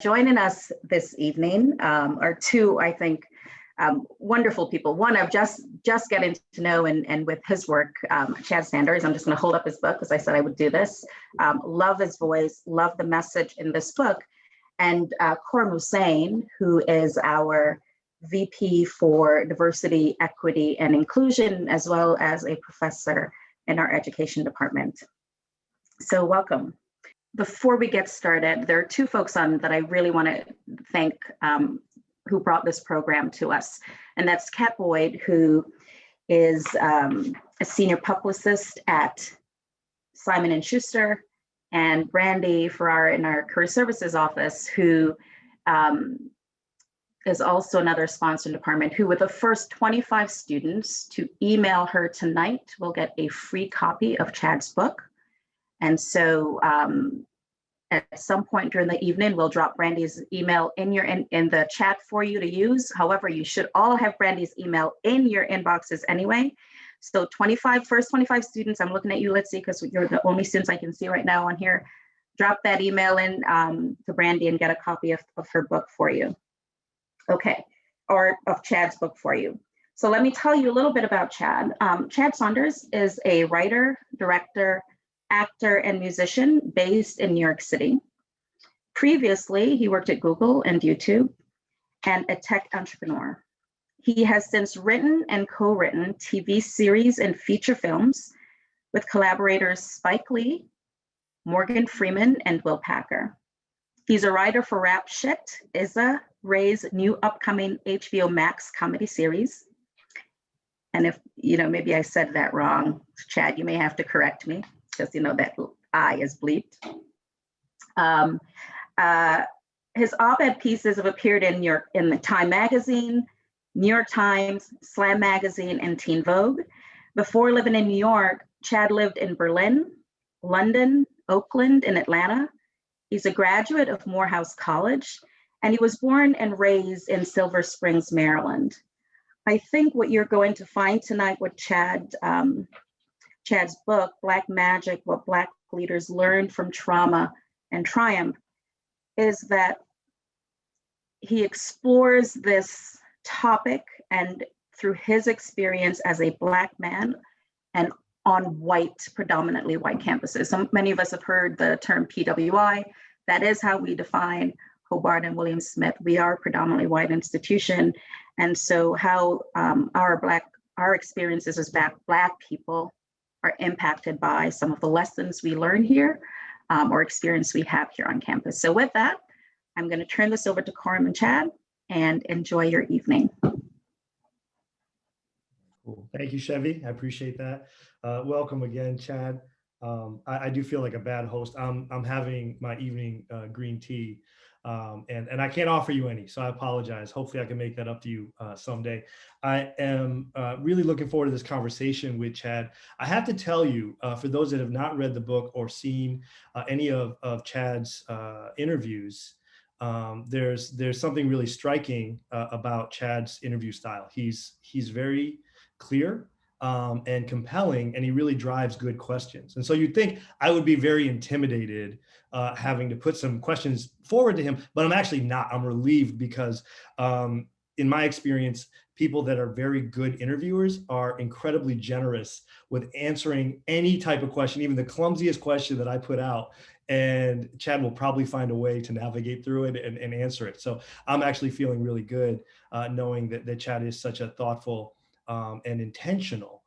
joining us this evening are two, I think, wonderful people. One I've just getting to know, and with his work, Chad Sanders. I'm just going to hold up his book because I said I would do this. Love his voice, love the message in this book. And Khurram Hussain, who is our VP for Diversity, Equity, and Inclusion, as well as a professor in our education department. So welcome. Before we get started, there are two folks on that I really want to thank who brought this program to us. And that's Kat Boyd, who is a senior publicist at Simon & Schuster, and Brandy Farrar in our career services office, who is also another sponsor department, who with the first 25 students to email her tonight will get a free copy of Chad's book. And so at some point during the evening, we'll drop Brandy's email in the chat for you to use. However, you should all have Brandy's email in your inboxes anyway. So first 25 students, I'm looking at you, Litzy, because you're the only students I can see right now on here. Drop that email in to Brandy and get a copy of her book for you. Okay, or of Chad's book for you. So let me tell you a little bit about Chad. Chad Saunders is a writer, director, actor, and musician based in New York City. Previously, he worked at Google and YouTube and a tech entrepreneur. He has since written and co-written TV series and feature films with collaborators Spike Lee, Morgan Freeman, and Will Packer. He's a writer for Rap Shit, Issa Rae's new upcoming HBO Max comedy series. And if, maybe I said that wrong, Chad, you may have to correct me, because that I is bleeped. His op-ed pieces have appeared in the Time Magazine, New York Times, Slam Magazine, and Teen Vogue. Before living in New York, Chad lived in Berlin, London, Oakland, and Atlanta. He's a graduate of Morehouse College, and he was born and raised in Silver Springs, Maryland. I think what you're going to find tonight with Chad's book, Black Magic, What Black Leaders Learned from Trauma and Triumph, is that he explores this topic and through his experience as a Black man and on predominantly white campuses. So many of us have heard the term PWI. That is how we define Hobart and William Smith. We are a predominantly white institution. And so how our experiences as Black people are impacted by some of the lessons we learn here or experience we have here on campus. So with that, I'm going to turn this over to Khurram and Chad, and enjoy your evening. Cool. Thank you, Chevy. I appreciate that. Welcome again, Chad. I do feel like a bad host. I'm having my evening green tea, and I can't offer you any, so I apologize. Hopefully I can make that up to you someday. I am really looking forward to this conversation with Chad. I have to tell you, for those that have not read the book or seen any of Chad's interviews, there's something really striking about Chad's interview style. He's very clear and compelling, and he really drives good questions. And so you'd think I would be very intimidated having to put some questions forward to him, but I'm actually not. I'm relieved because in my experience, people that are very good interviewers are incredibly generous with answering any type of question, even the clumsiest question that I put out. And Chad will probably find a way to navigate through it and answer it. So I'm actually feeling really good knowing that Chad is such a thoughtful and intentional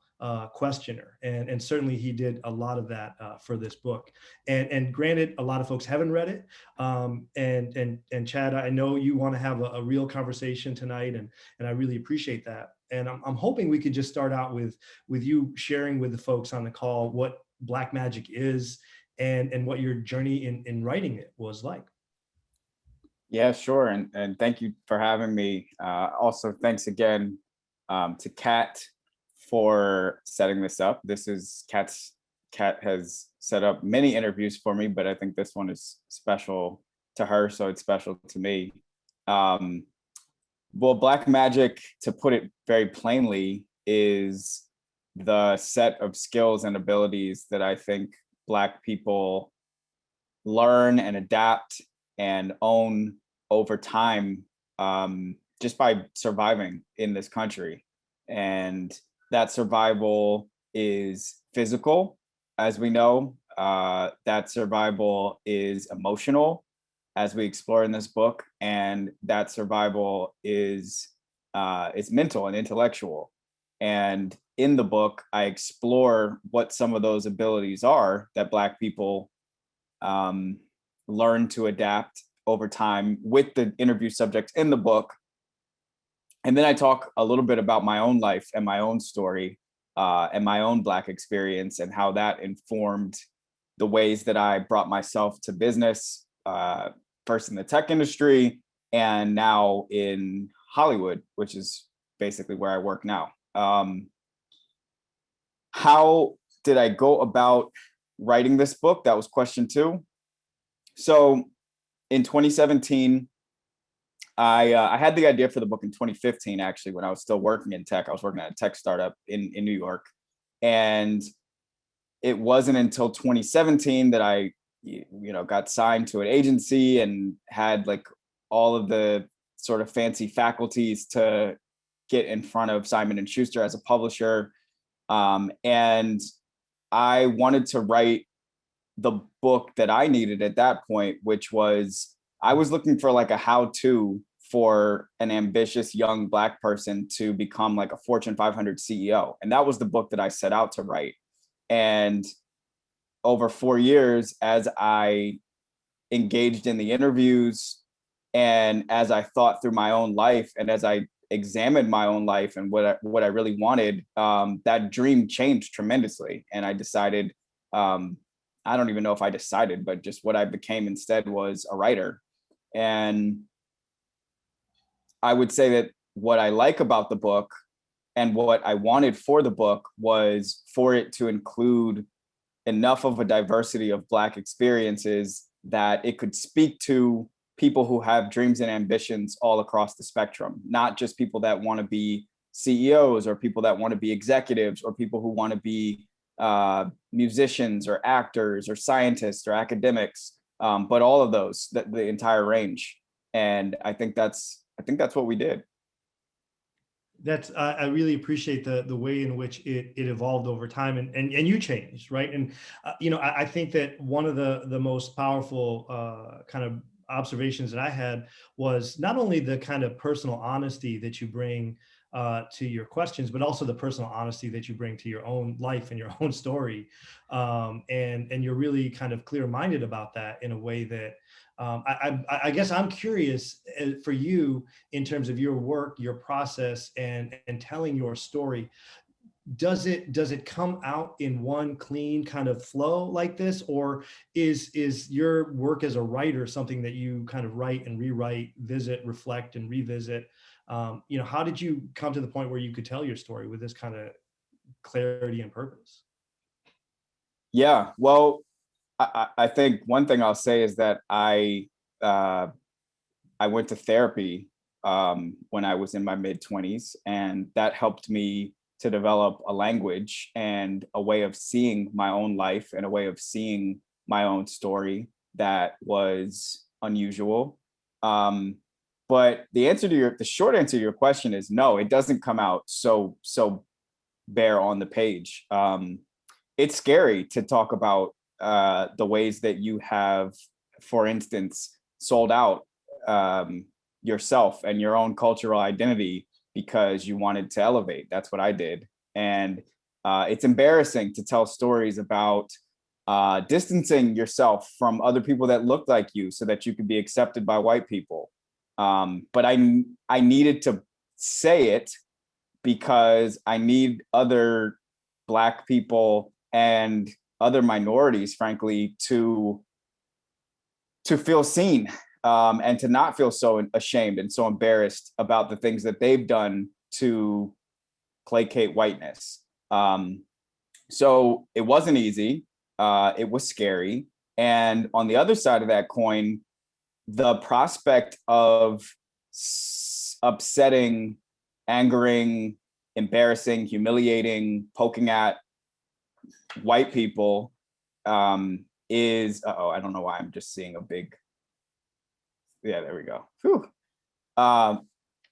questioner. And certainly he did a lot of that for this book. And granted, a lot of folks haven't read it. And Chad, I know you want to have a real conversation tonight, and I really appreciate that. And I'm hoping we could just start out with you sharing with the folks on the call what Black Magic is and what your journey in writing it was like. Yeah, sure. And thank you for having me. Also, thanks again to Kat for setting this up. Kat has set up many interviews for me, but I think this one is special to her, so it's special to me. Well, Black Magic, to put it very plainly, is the set of skills and abilities that I think Black people learn and adapt and own over time, just by surviving in this country. And that survival is physical, as we know. That survival is emotional, as we explore in this book, and that survival is mental and intellectual. And in the book, I explore what some of those abilities are that Black people learn to adapt over time with the interview subjects in the book. And then I talk a little bit about my own life and my own story and my own Black experience and how that informed the ways that I brought myself to business, first in the tech industry and now in Hollywood, which is basically where I work now. How did I go about writing this book? That was question 2. So in 2017, I had the idea for the book in 2015, actually, when I was still working in tech. I was working at a tech startup in New York. And it wasn't until 2017 that I, got signed to an agency and had like all of the sort of fancy faculties to get in front of Simon & Schuster as a publisher. And I wanted to write the book that I needed at that point, which was, I was looking for like a how-to for an ambitious young Black person to become like a Fortune 500 CEO. And that was the book that I set out to write. And over 4 years, as I engaged in the interviews and as I thought through my own life and as I examined my own life and what I really wanted, that dream changed tremendously. And I decided, I don't even know if I decided, but just what I became instead was a writer. And I would say that what I like about the book and what I wanted for the book was for it to include enough of a diversity of Black experiences that it could speak to people who have dreams and ambitions all across the spectrum, not just people that want to be CEOs or people that want to be executives or people who want to be musicians or actors or scientists or academics, but all of those, the entire range. And I think that's what we did. That's I really appreciate the way in which it evolved over time and you changed, right? And I think that one of the most powerful kind of observations that I had was not only the kind of personal honesty that you bring to your questions, but also the personal honesty that you bring to your own life and your own story, and you're really kind of clear-minded about that in a way that I guess I'm curious for you in terms of your work, your process, and telling your story. Does it come out in one clean kind of flow like this, or is your work as a writer something that you kind of write and rewrite, visit, reflect, and revisit? How did you come to the point where you could tell your story with this kind of clarity and purpose? Yeah, well, I think one thing I'll say is that I went to therapy when I was in my mid-20s, and that helped me to develop a language and a way of seeing my own life and a way of seeing my own story that was unusual. But the short answer to your question is no, it doesn't come out so bare on the page. It's scary to talk about the ways that you have, for instance, sold out yourself and your own cultural identity because you wanted to elevate. That's what I did. And it's embarrassing to tell stories about distancing yourself from other people that look like you so that you could be accepted by white people. But I needed to say it because I need other Black people and other minorities, frankly, to feel seen and to not feel so ashamed and so embarrassed about the things that they've done to placate whiteness. So it wasn't easy. It was scary. And on the other side of that coin, the prospect of upsetting, angering, embarrassing, humiliating, poking at white people is, I don't know why I'm just seeing a big Yeah, there we go. Whew.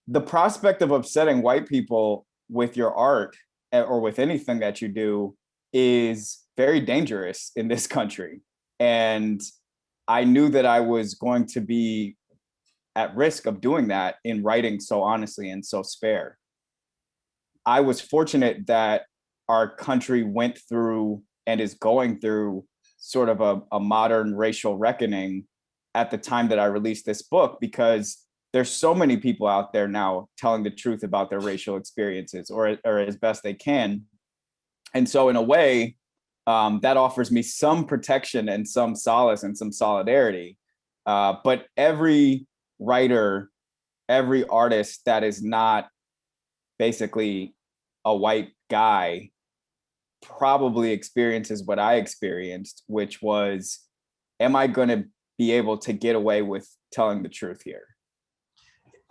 The prospect of upsetting white people with your art or with anything that you do is very dangerous in this country. And I knew that I was going to be at risk of doing that in writing so honestly and so spare. I was fortunate that our country went through and is going through sort of a modern racial reckoning at the time that I released this book, because there's so many people out there now telling the truth about their racial experiences, or as best they can. And so in a way, that offers me some protection and some solace and some solidarity. But every writer, every artist that is not basically a white guy probably experiences what I experienced, which was, am I going to be able to get away with telling the truth here?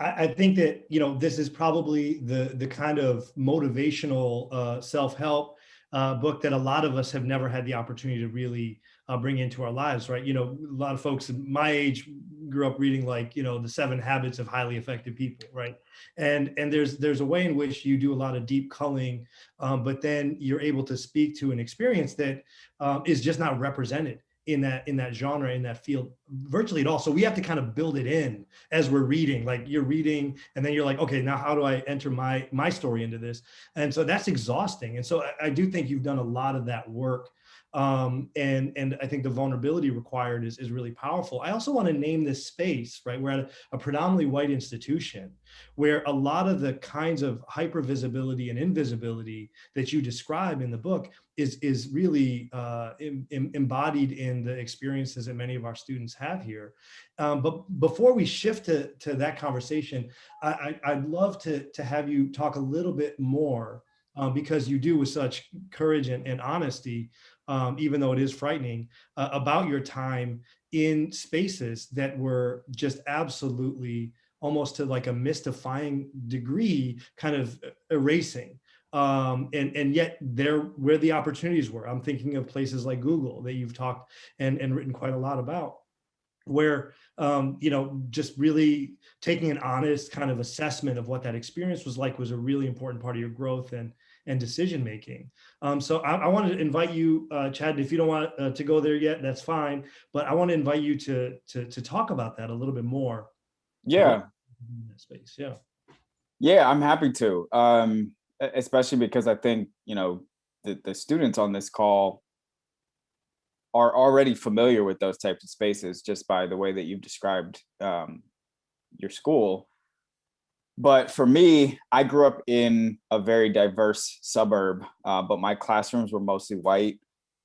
I think that, this is probably the kind of motivational self-help book that a lot of us have never had the opportunity to really bring into our lives, right? A lot of folks my age grew up reading the 7 Habits of Highly Effective People, right? And there's a way in which you do a lot of deep culling, but then you're able to speak to an experience that is just not represented in that genre, in that field, virtually at all. So we have to kind of build it in as we're reading. Like you're reading and then you're like, okay, now how do I enter my story into this? And so that's exhausting. And so I do think you've done a lot of that work. And I think the vulnerability required is really powerful. I also want to name this space, right? We're at a predominantly white institution where a lot of the kinds of hypervisibility and invisibility that you describe in the book is really embodied in the experiences that many of our students have here. But before we shift to that conversation, I'd love to have you talk a little bit more, because you do with such courage and honesty, even though it is frightening, about your time in spaces that were just absolutely, almost to like a mystifying degree, kind of erasing. And yet there where the opportunities were. I'm thinking of places like Google that you've talked and written quite a lot about, where just really taking an honest kind of assessment of what that experience was like was a really important part of your growth and decision making. So I wanted to invite you, Chad, if you don't want to go there yet, that's fine. But I want to invite you to talk about that a little bit more. Yeah. In that space. Yeah. Yeah, I'm happy to. Especially because I think, the students on this call are already familiar with those types of spaces just by the way that you've described your school. But for me, I grew up in a very diverse suburb, but my classrooms were mostly white.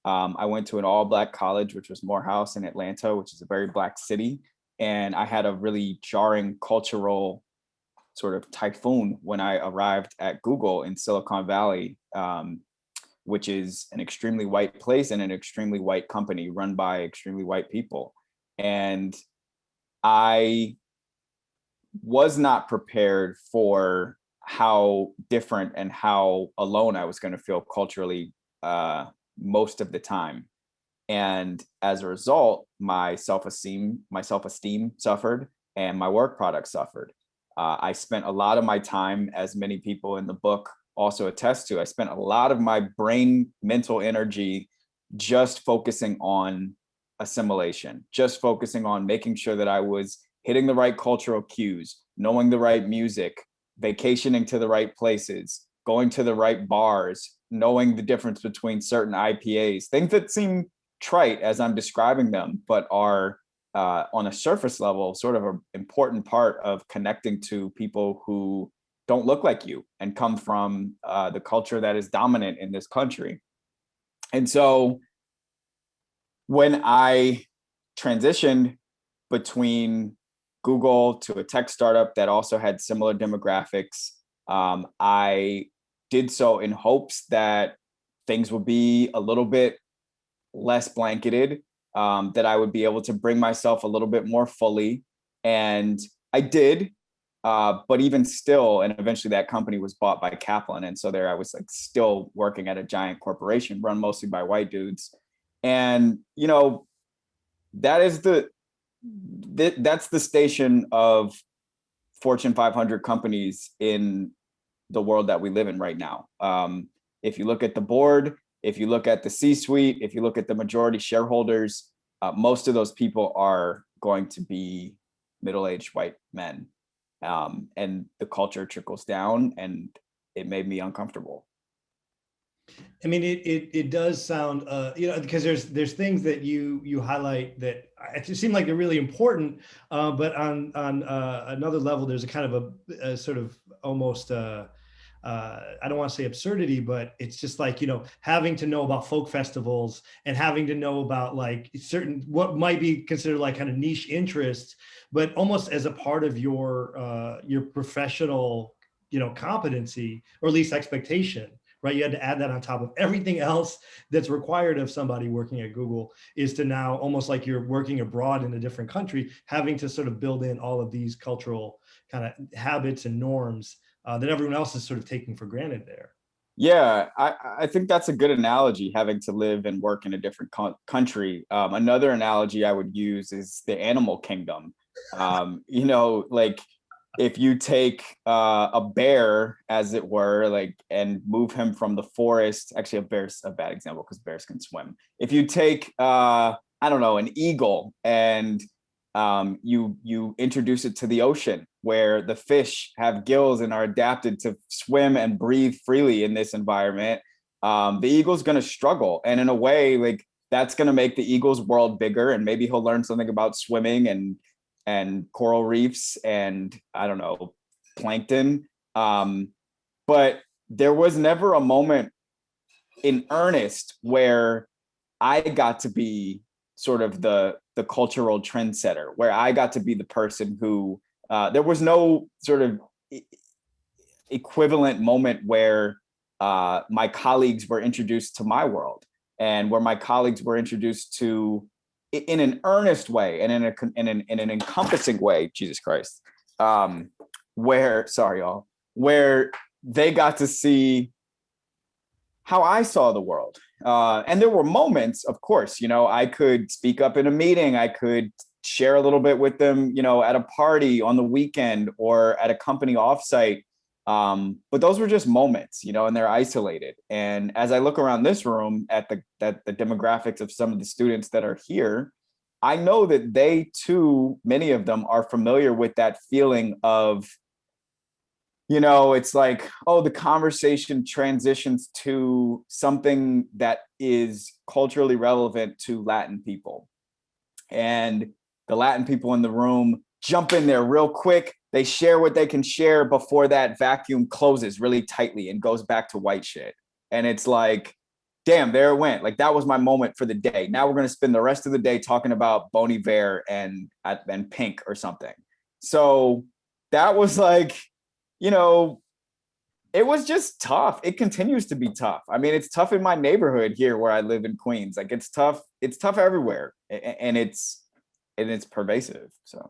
I went to an all-Black college, which was Morehouse in Atlanta, which is a very Black city. And I had a really jarring cultural sort of typhoon when I arrived at Google in Silicon Valley, which is an extremely white place and an extremely white company run by extremely white people. And I was not prepared for how different and how alone I was going to feel culturally most of the time. And as a result, my self-esteem suffered and my work product suffered. I spent a lot of my time, as many people in the book also attest to, I spent a lot of my brain, mental energy just focusing on assimilation, just focusing on making sure that I was hitting the right cultural cues, knowing the right music, vacationing to the right places, going to the right bars, knowing the difference between certain IPAs, things that seem trite as I'm describing them, but are on a surface level, sort of an important part of connecting to people who don't look like you and come from the culture that is dominant in this country. And so when I transitioned between Google to a tech startup that also had similar demographics, I did so in hopes that things would be a little bit less blanketed, that I would be able to bring myself a little bit more fully. And I did, but even still, and eventually that company was bought by Kaplan. And so there I was like still working at a giant corporation run mostly by white dudes. And, that is that's the station of Fortune 500 companies in the world that we live in right now. If you look at the board, if you look at the C-suite, if you look at the majority shareholders, most of those people are going to be middle-aged white men. And the culture trickles down, and it made me uncomfortable. I mean, it does sound, because there's things that you highlight that it seem like they're really important, but on another level, there's a kind of a sort of almost I don't want to say absurdity, but it's just like, having to know about folk festivals and having to know about like certain, what might be considered like kind of niche interests, but almost as a part of your professional, competency, or at least expectation, right? You had to add that on top of everything else that's required of somebody working at Google, is to now, almost like you're working abroad in a different country, having to sort of build in all of these cultural kind of habits and norms that everyone else is sort of taking for granted there. Yeah, I think that's a good analogy, having to live and work in a different country. Another analogy I would use is the animal kingdom. Like if you take a bear, as it were, like, and move him from the forest. Actually, a bear's a bad example because bears can swim. If you take, I don't know, an eagle, and you introduce it to the ocean, where the fish have gills and are adapted to swim and breathe freely in this environment, the eagle's going to struggle. And in a way, like, that's going to make the eagle's world bigger, and maybe he'll learn something about swimming and coral reefs and, I don't know, plankton. But there was never a moment in earnest where I got to be sort of the cultural trendsetter, where I got to be the person who, there was no sort of equivalent moment where my colleagues were introduced to my world, and where my colleagues were introduced to, in an earnest way and in an encompassing way, Jesus Christ, where, sorry y'all, where they got to see how I saw the world. And there were moments, of course, I could speak up in a meeting, I could share a little bit with them, at a party on the weekend or at a company offsite. But those were just moments, and they're isolated. And as I look around this room at the demographics of some of the students that are here, I know that they too, many of them, are familiar with that feeling of, it's like, oh, the conversation transitions to something that is culturally relevant to Latin people. And the Latin people in the room jump in there real quick. They share what they can share before that vacuum closes really tightly and goes back to white shit. And it's like, damn, there it went. Like, that was my moment for the day. Now we're going to spend the rest of the day talking about Bon Iver and Pink or something. So that was like, it was just tough. It continues to be tough. I mean, it's tough in my neighborhood here where I live in Queens. Like, it's tough everywhere, and it's pervasive. So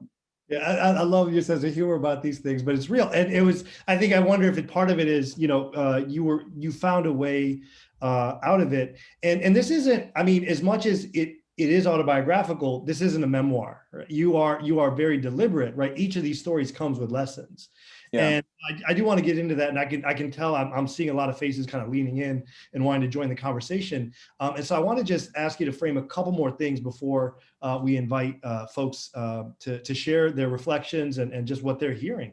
yeah, I love your sense of humor about these things, but it's real. And it was, I think, I wonder if part of it is, you found a way out of it. And this isn't, I mean, as much as it is autobiographical, this isn't a memoir. Right? You are very deliberate, right? Each of these stories comes with lessons. Yeah. And I do want to get into that, and I can tell I'm seeing a lot of faces kind of leaning in and wanting to join the conversation. And so I want to just ask you to frame a couple more things before we invite folks to share their reflections and just what they're hearing.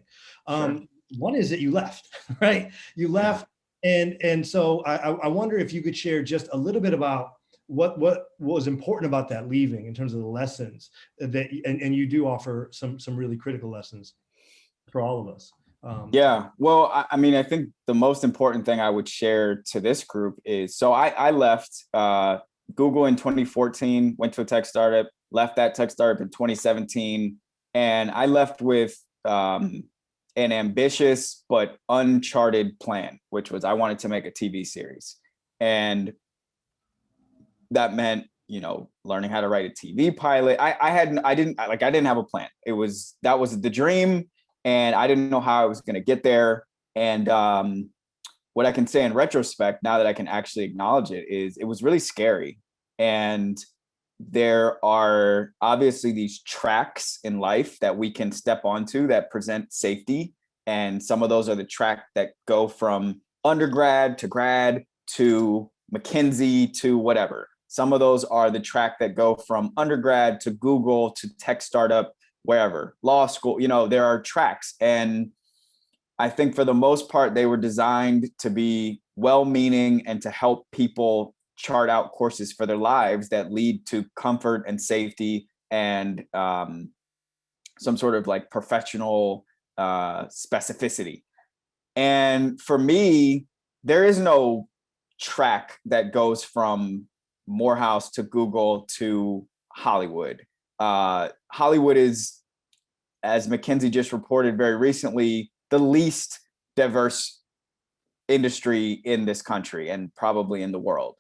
Sure. One is that you left, right? You left, and so I wonder if you could share just a little bit about what was important about that leaving in terms of the lessons that, and you do offer some really critical lessons for all of us. Yeah, well, I mean, I think the most important thing I would share to this group is, so I left Google in 2014, went to a tech startup, left that tech startup in 2017, and I left with an ambitious but uncharted plan, which was I wanted to make a TV series. And that meant, learning how to write a TV pilot. I didn't have a plan. That was the dream. And I didn't know how I was going to get there. And what I can say in retrospect, now that I can actually acknowledge it, is it was really scary. And there are obviously these tracks in life that we can step onto that present safety. And some of those are the track that go from undergrad to grad to McKinsey to whatever. Some of those are the track that go from undergrad to Google to tech startup, wherever, law school, there are tracks. And I think for the most part, they were designed to be well-meaning and to help people chart out courses for their lives that lead to comfort and safety and some sort of like professional specificity. And for me, there is no track that goes from Morehouse to Google to Hollywood. Hollywood is, as McKinsey just reported very recently, the least diverse industry in this country and probably in the world.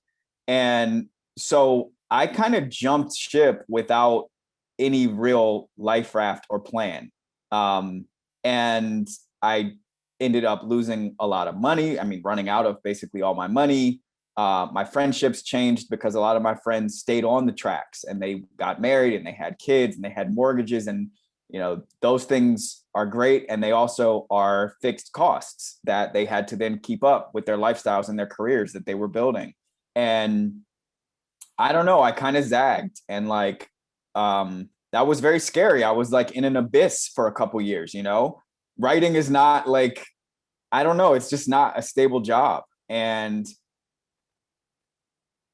And so I kind of jumped ship without any real life raft or plan. And I ended up losing a lot of money. I mean, running out of basically all my money. My friendships changed because a lot of my friends stayed on the tracks and they got married and they had kids and they had mortgages, and those things are great. And they also are fixed costs that they had to then keep up with their lifestyles and their careers that they were building. And I don't know, I kind of zagged, and that was very scary. I was like in an abyss for a couple years, writing is not like, I don't know, it's just not a stable job. And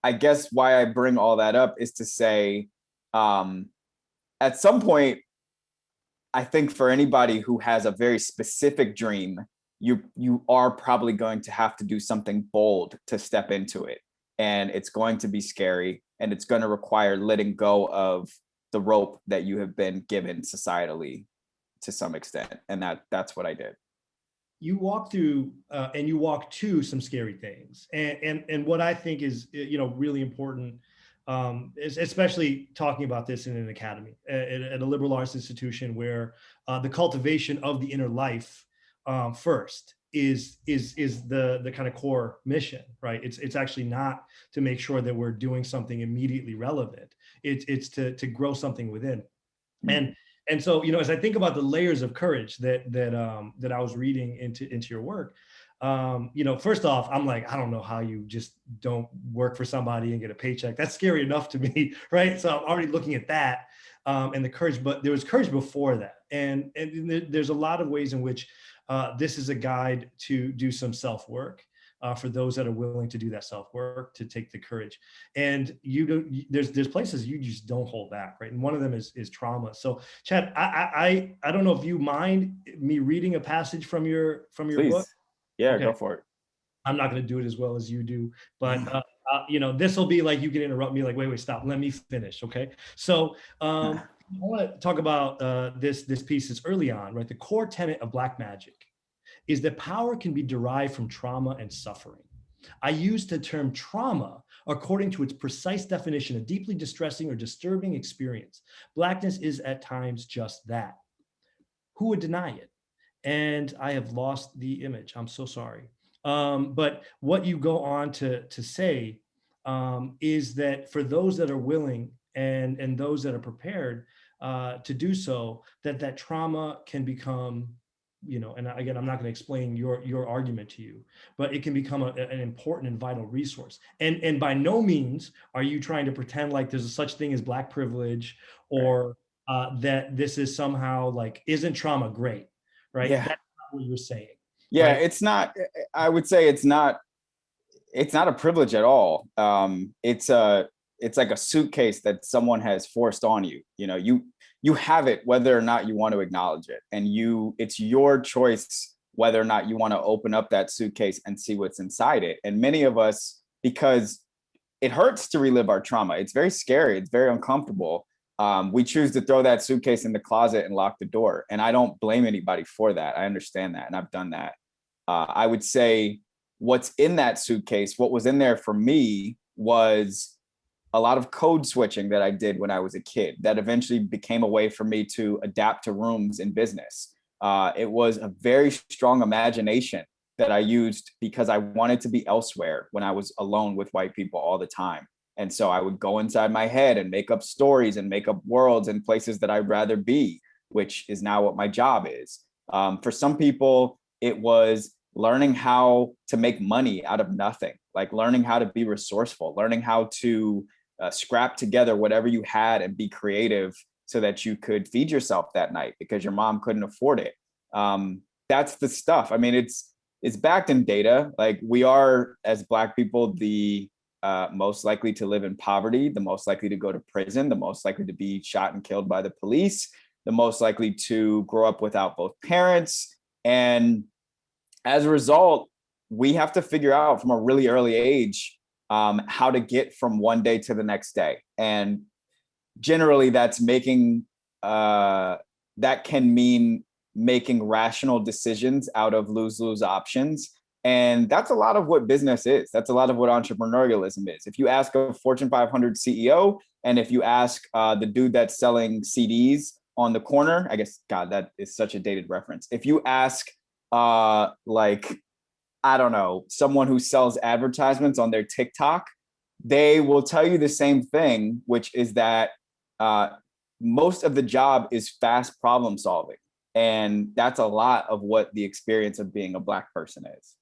I guess why I bring all that up is to say, at some point, I think for anybody who has a very specific dream, you are probably going to have to do something bold to step into it. And it's going to be scary, and it's going to require letting go of the rope that you have been given societally to some extent. And that's what I did. You walk through and you walk to some scary things. And what I think is, really important, is especially talking about this in an academy, at a liberal arts institution where the cultivation of the inner life first is the kind of core mission, right? It's actually not to make sure that we're doing something immediately relevant. It's to grow something within. And so, as I think about the layers of courage that I was reading into your work, first off, I'm like, I don't know how you just don't work for somebody and get a paycheck. That's scary enough to me, right? So I'm already looking at that and the courage, but there was courage before that. And there's a lot of ways in which this is a guide to do some self-work. For those that are willing to do that self-work, to take the courage. And there's places you just don't hold back, right? And one of them is trauma. So Chad, I don't know if you mind me reading a passage from your Please. book. Yeah, Okay. Go for it. I'm not going to do it as well as you do, but this will be like, you can interrupt me like, wait, stop, let me finish. Okay. So I want to talk about this piece is early on, right? The core tenet of Black magic is that power can be derived from trauma and suffering. I use the term trauma according to its precise definition, a deeply distressing or disturbing experience. Blackness is at times just that. Who would deny it? And I have lost the image. I'm so sorry. But what you go on to say is that for those that are willing and those that are prepared to do so, that trauma can become, and again, I'm not going to explain your argument to you, but it can become an important and vital resource. And by no means are you trying to pretend like there's a such thing as Black privilege, or that this is somehow like, isn't trauma great, right? Yeah. That's not what you're saying. Yeah, right? it's not, I would say it's not a privilege at all. It's like a suitcase that someone has forced on you. You have it whether or not you want to acknowledge it, and it's your choice whether or not you want to open up that suitcase and see what's inside it. And many of us, because it hurts to relive our trauma, it's very scary, it's very uncomfortable, we choose to throw that suitcase in the closet and lock the door. And I don't blame anybody for that. I understand that, and I've done that. I would say what's in that suitcase, what was in there for me, was a lot of code switching that I did when I was a kid that eventually became a way for me to adapt to rooms in business. It was a very strong imagination that I used because I wanted to be elsewhere when I was alone with white people all the time. And so I would go inside my head and make up stories and make up worlds and places that I'd rather be, which is now what my job is. For some people, it was learning how to make money out of nothing, like learning how to be resourceful, learning how to scrap together whatever you had and be creative so that you could feed yourself that night because your mom couldn't afford it. That's the stuff. I mean, it's backed in data. Like, we are, as Black people, the most likely to live in poverty, the most likely to go to prison, the most likely to be shot and killed by the police, the most likely to grow up without both parents. And as a result, we have to figure out from a really early age how to get from one day to the next day. And generally that's making, that can mean making rational decisions out of lose-lose options. And that's a lot of what business is. That's a lot of what entrepreneurialism is. If you ask a Fortune 500 CEO, and if you ask the dude that's selling CDs on the corner, I guess, God, that is such a dated reference. If you ask like, I don't know, someone who sells advertisements on their TikTok, they will tell you the same thing, which is that most of the job is fast problem solving. And that's a lot of what the experience of being a Black person is.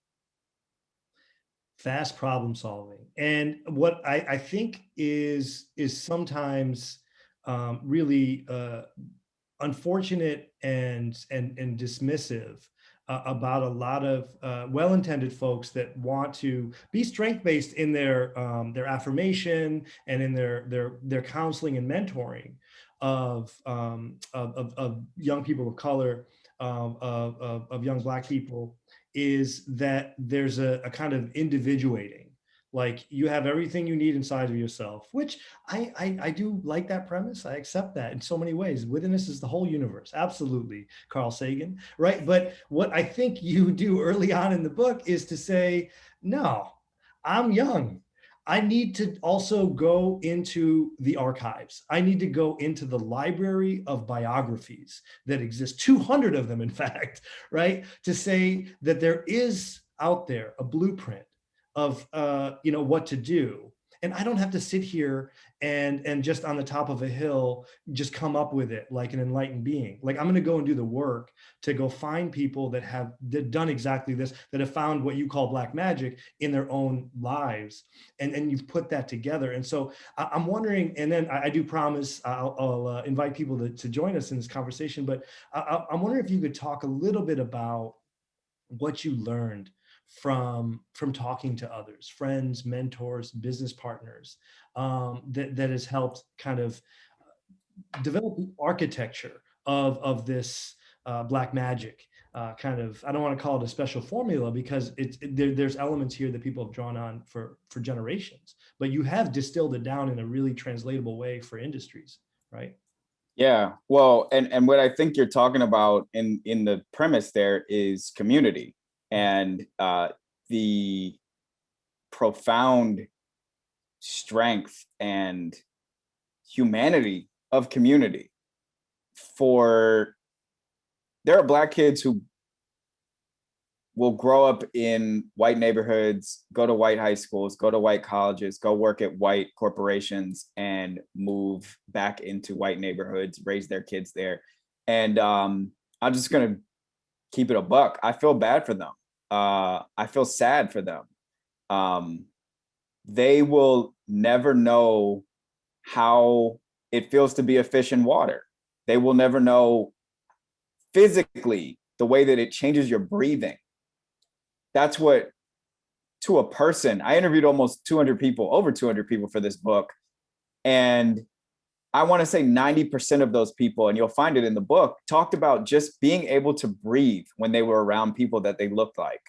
Fast problem solving. And what I think is sometimes really unfortunate and dismissive about a lot of well-intended folks that want to be strength-based in their affirmation and in their counseling and mentoring of young people of color, of young Black people, is that there's a kind of individuating. Like, you have everything you need inside of yourself, which I do like that premise. I accept that in so many ways. Within us is the whole universe. Absolutely, Carl Sagan, right? But what I think you do early on in the book is to say, no, I'm young. I need to also go into the archives. I need to go into the library of biographies that exist, 200 of them, in fact, right? To say that there is out there a blueprint of what to do. And I don't have to sit here and just on the top of a hill, just come up with it like an enlightened being. Like, I'm going to go and do the work to go find people that have done exactly this, that have found what you call Black magic in their own lives. And you've put that together. And so I'm wondering, and then I do promise I'll invite people to join us in this conversation, but I'm wondering if you could talk a little bit about what you learned from talking to others, friends, mentors, business partners, that has helped kind of develop the architecture of this Black magic. Kind of, I don't want to call it a special formula, because there's elements here that people have drawn on for generations, but you have distilled it down in a really translatable way for industries, right? Yeah, well, and what I think you're talking about in the premise there is community, and the profound strength and humanity of community. There are Black kids who will grow up in white neighborhoods, go to white high schools, go to white colleges, go work at white corporations, and move back into white neighborhoods, raise their kids there. And I'm just gonna keep it a buck. I feel bad for them. I feel sad for them. They will never know how it feels to be a fish in water. They will never know physically the way that it changes your breathing. That's what, to a person, I interviewed almost 200 people, over 200 people for this book. And I want to say 90% of those people, and you'll find it in the book, talked about just being able to breathe when they were around people that they looked like.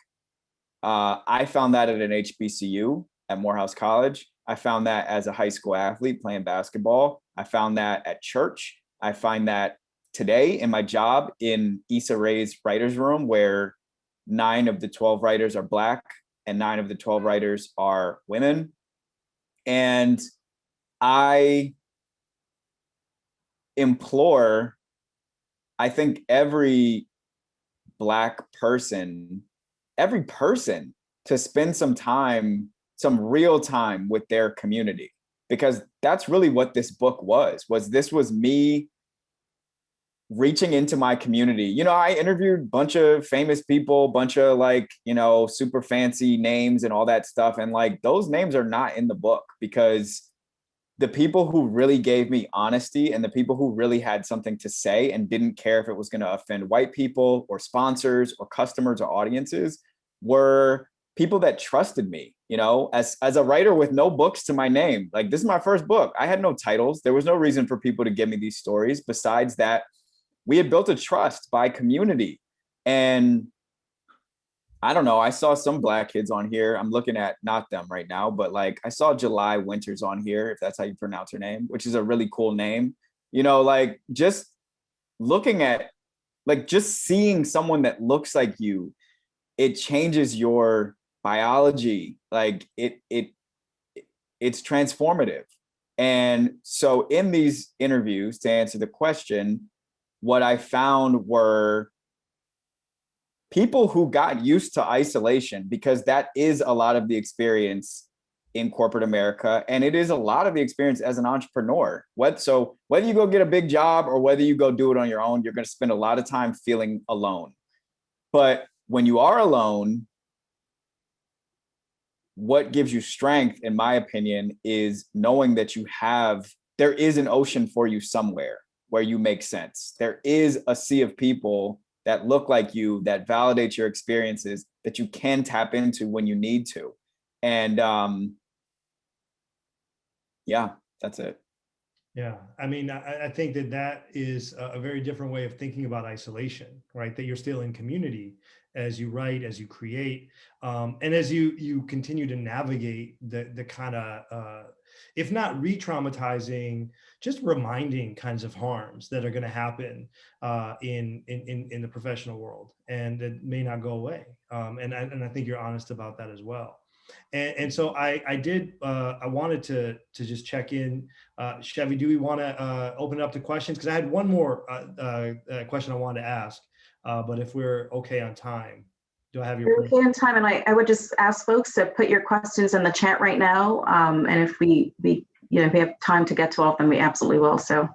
I found that at an HBCU at Morehouse College. I found that as a high school athlete playing basketball. I found that at church. I find that today in my job in Issa Rae's writer's room, where 9 of the 12 writers are Black and 9 of the 12 writers are women. And I implore, I think, every Black person, every person, to spend some time, some real time with their community. because that's really what this book was me reaching into my community. You know, I interviewed a bunch of famous people, bunch of like, you know, super fancy names and all that stuff. And like, those names are not in the book, because the people who really gave me honesty and the people who really had something to say and didn't care if it was going to offend white people or sponsors or customers or audiences were people that trusted me, you know, as a writer with no books to my name. Like, this is my first book. I had no titles. There was no reason for people to give me these stories besides that we had built a trust by community. And I don't know, I saw some Black kids on here. I'm looking at not them right now, but like I saw July Winters on here, if that's how you pronounce her name, which is a really cool name. You know, like just looking at, like just seeing someone that looks like you, it changes your biology. Like it's transformative. And so in these interviews, to answer the question, what I found were people who got used to isolation, because that is a lot of the experience in corporate America. And it is a lot of the experience as an entrepreneur. So whether you go get a big job or whether you go do it on your own, you're going to spend a lot of time feeling alone. But when you are alone, what gives you strength, in my opinion, is knowing that there is an ocean for you somewhere where you make sense. There is a sea of people that look like you, that validate your experiences, that you can tap into when you need to. And yeah, that's it. Yeah, I mean, I think that is a very different way of thinking about isolation, right? That you're still in community as you write, as you create, and as you continue to navigate the kind of, if not re-traumatizing, just reminding kinds of harms that are going to happen in the professional world, and that may not go away. And I think you're honest about that as well. And so I wanted to just check in. Chevy, do we want to open it up to questions? Because I had one more question I wanted to ask, but if we're okay on time, do I have your We're permission? okay in time, and I would just ask folks to put your questions in the chat right now. And if we if we have time to get to all of them, we absolutely will. So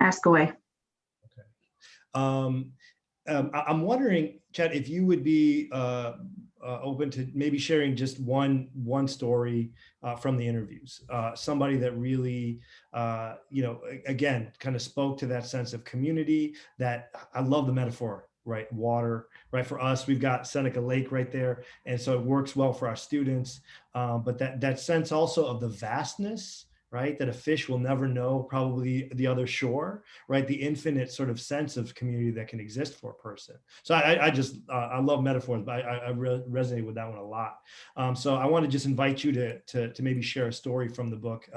ask away. Okay. I'm wondering, Chad, if you would be open to maybe sharing just one story from the interviews, somebody that really, again, kind of spoke to that sense of community. That I love the metaphor, right? Water, right? For us, we've got Seneca Lake right there, and so it works well for our students. But that sense also of the vastness, right? That a fish will never know probably the other shore, right? The infinite sort of sense of community that can exist for a person. So I love metaphors, but I resonate with that one a lot. So I want to just invite you to maybe share a story from the book.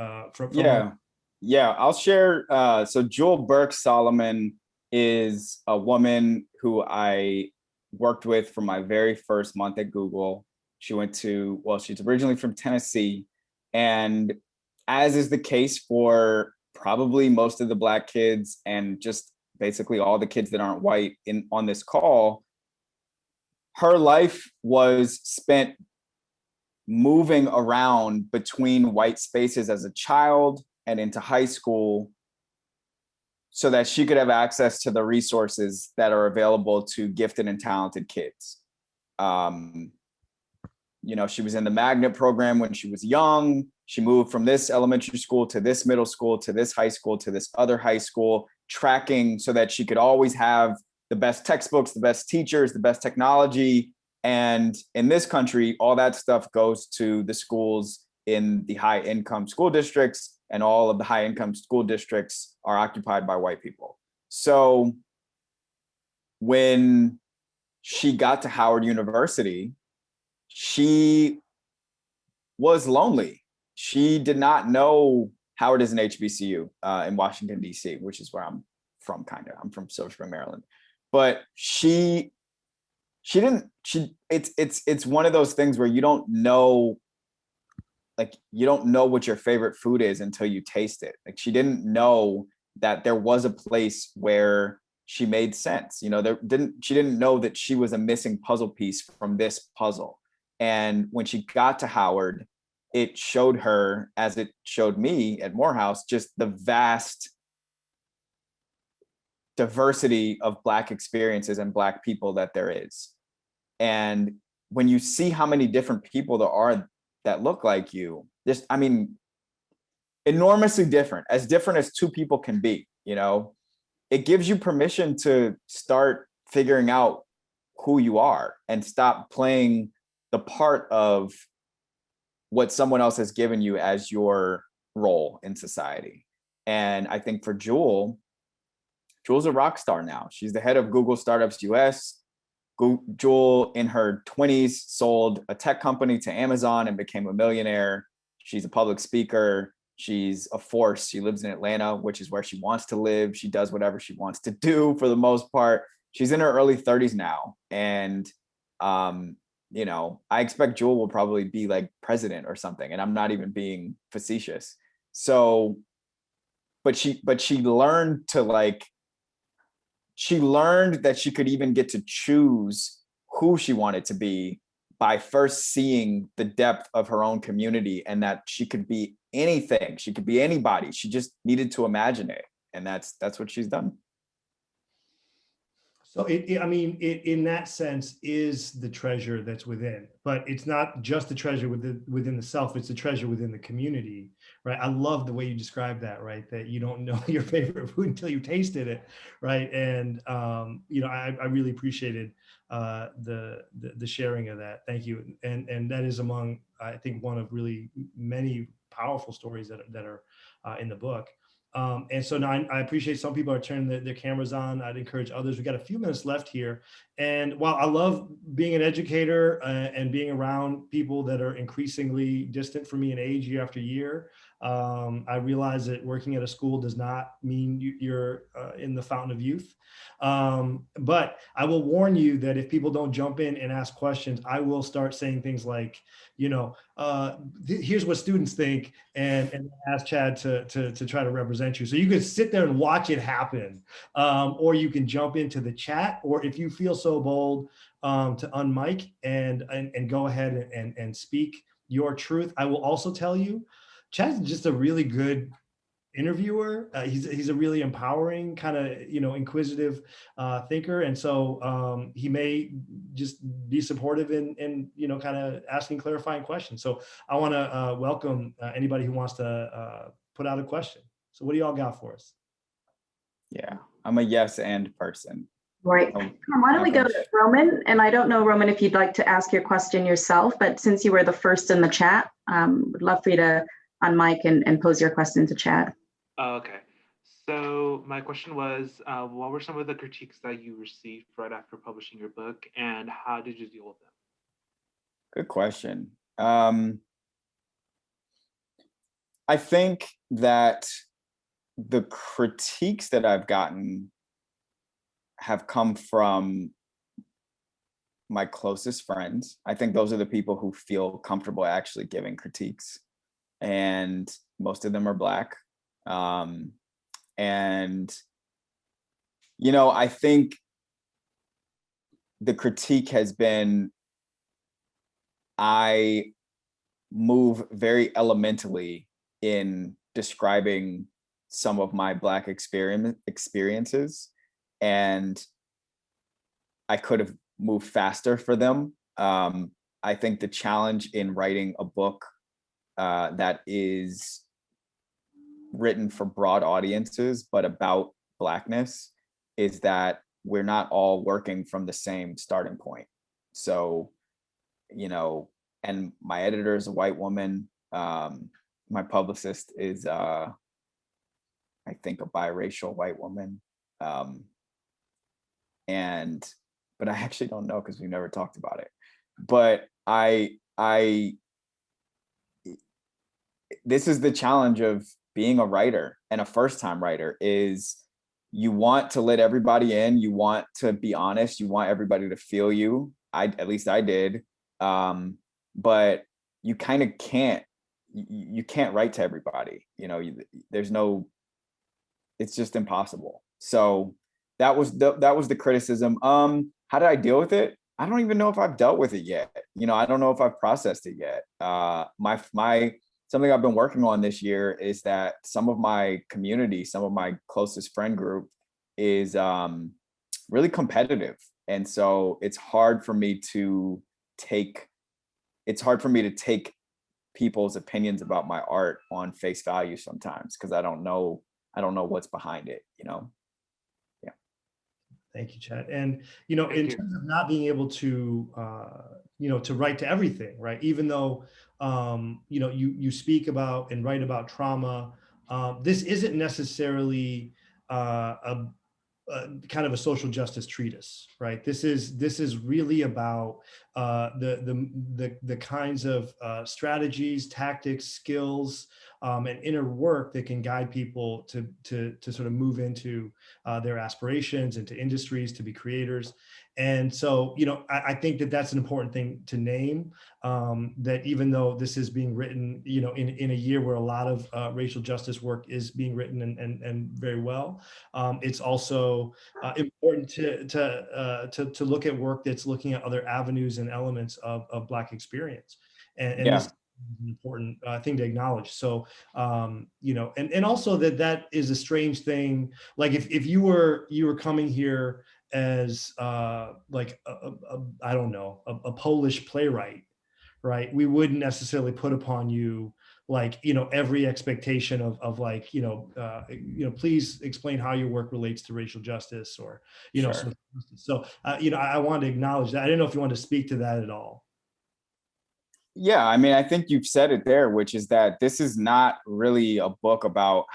Yeah, I'll share. So Jewel Burke Solomon is a woman who I worked with for my very first month at Google. She's originally from Tennessee, and as is the case for probably most of the Black kids and just basically all the kids that aren't white on this call, her life was spent moving around between white spaces as a child and into high school so that she could have access to the resources that are available to gifted and talented kids. She was in the magnet program when she was young. She moved from this elementary school to this middle school to this high school to this other high school, tracking so that she could always have the best textbooks, the best teachers, the best technology. And in this country, all that stuff goes to the schools in the high income school districts, and all of the high income school districts are occupied by white people. So when she got to Howard University, she was lonely. She did not know Howard is an HBCU in Washington, D.C., which is where I'm from, kind of. I'm from Silver Spring, Maryland. But it's one of those things where you don't know what your favorite food is until you taste it. Like, she didn't know that there was a place where she made sense. She didn't know that she was a missing puzzle piece from this puzzle. And when she got to Howard, it showed her, as it showed me at Morehouse, just the vast diversity of Black experiences and Black people that there is. And when you see how many different people there are that look like you, just, I mean, enormously different as two people can be, you know, it gives you permission to start figuring out who you are and stop playing the part of what someone else has given you as your role in society. And I think for Jewel's a rock star now. She's the head of Google Startups US. Jewel in her 20s sold a tech company to Amazon and became a millionaire. She's a public speaker. She's a force. She lives in Atlanta, which is where she wants to live. She does whatever she wants to do for the most part. She's in her early 30s now. And, you know, I expect Jewel will probably be like president or something. And I'm not even being facetious. So, but she learned to like, she learned that she could even get to choose who she wanted to be by first seeing the depth of her own community, and that she could be anything. She could be anybody. She just needed to imagine it. And that's what she's done. So I mean, in that sense is the treasure that's within, but it's not just the treasure within the self, it's the treasure within the community, right? I love the way you describe that, right? That you don't know your favorite food until you tasted it, right? And, you know, I really appreciated the sharing of that. Thank you. And that is among, I think, one of really many powerful stories that are in the book. And so now I appreciate some people are turning their cameras on. I'd encourage others. We got a few minutes left here. And while I love being an educator and being around people that are increasingly distant from me in age year after year, I realize that working at a school does not mean you're in the fountain of youth. But I will warn you that if people don't jump in and ask questions, I will start saying things like, you know, here's what students think, and ask Chad to try to represent you. So you could sit there and watch it happen, or you can jump into the chat, or if you feel so bold to unmic and go ahead and speak your truth. I will also tell you, Chad's just a really good interviewer. He's a really empowering kind of, you know, inquisitive thinker. And so he may just be supportive in you know, kind of asking clarifying questions. So I want to welcome anybody who wants to put out a question. So what do y'all got for us? Yeah, I'm a yes and person. Right. Why don't we go to Roman? And I don't know, Roman, if you'd like to ask your question yourself, but since you were the first in the chat, would love for you to unmic and pose your question to Chad. Oh, okay. So my question was, what were some of the critiques that you received right after publishing your book, and how did you deal with them? Good question. I think that the critiques that I've gotten have come from my closest friends. I think those are the people who feel comfortable actually giving critiques, and most of them are Black. And, you know, I think the critique has been, I move very elementally in describing some of my Black experiences, and I could have moved faster for them. I think the challenge in writing a book that is written for broad audiences, but about Blackness, is that we're not all working from the same starting point. So, you know, and my editor is a white woman. My publicist is, I think, a biracial white woman. But I actually don't know because we've never talked about it. But this is the challenge of being a writer and a first-time writer, is you want to let everybody in, you want to be honest, you want everybody to feel you. At least I did. But you kind of can't, you can't write to everybody. You know, there's no, it's just impossible. So that was the criticism. How did I deal with it? I don't even know if I've dealt with it yet. You know, I don't know if I've processed it yet. My something I've been working on this year is that some of my community, some of my closest friend group is really competitive. And so take it's hard for me to take people's opinions about my art on face value sometimes, because I don't know what's behind it, you know. Yeah. Thank you, Chad. And, you know, in terms of not being able to, you know, to write to everything, right? Even though, you know, you speak about and write about trauma, this isn't necessarily kind of a social justice treatise, right? This is really about the kinds of strategies, tactics, skills, and inner work that can guide people to sort of move into their aspirations, into industries, to be creators. And so, you know, I think that that's an important thing to name, that even though this is being written, you know, in a year where a lot of racial justice work is being written and very well, it's also important to look at work that's looking at other avenues and elements of Black experience. And Yeah. this is an important thing to acknowledge. So, you know, and also that is a strange thing. Like if you were coming here as like I don't know, a Polish playwright, right? We wouldn't necessarily put upon you like, you know, every expectation of like, you know, please explain how your work relates to racial justice or, you know, Sure. social justice. So, you know, I wanted to acknowledge that. I didn't know if you wanted to speak to that at all. Yeah, I mean, I think you've said it there, which is that this is not really a book about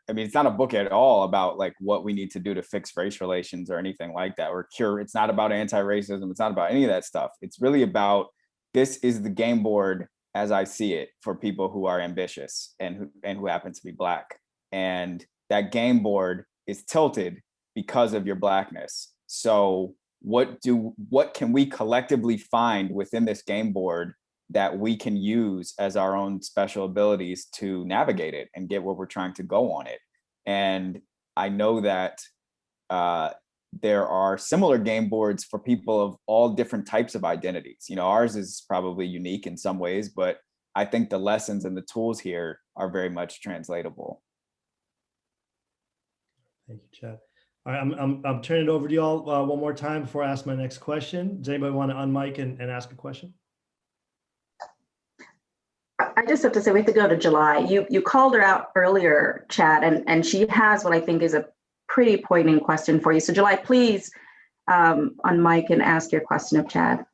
it's not a book at all about like what we need to do to fix race relations or anything like that, or cure. It's not about anti-racism. It's not about any of that stuff. It's really about, this is the game board as I see it for people who are ambitious and who happen to be Black. And that game board is tilted because of your Blackness. So what can we collectively find within this game board that we can use as our own special abilities to navigate it and get where we're trying to go on it? And I know that there are similar game boards for people of all different types of identities. You know, ours is probably unique in some ways, but I think the lessons and the tools here are very much translatable. Thank you, Chad. All right, I'm turning it over to y'all one more time before I ask my next question. Does anybody want to unmic and ask a question? I just have to say we have to go to July. You called her out earlier, Chad, and she has what I think is a pretty poignant question for you. So July, please unmic and ask your question of Chad.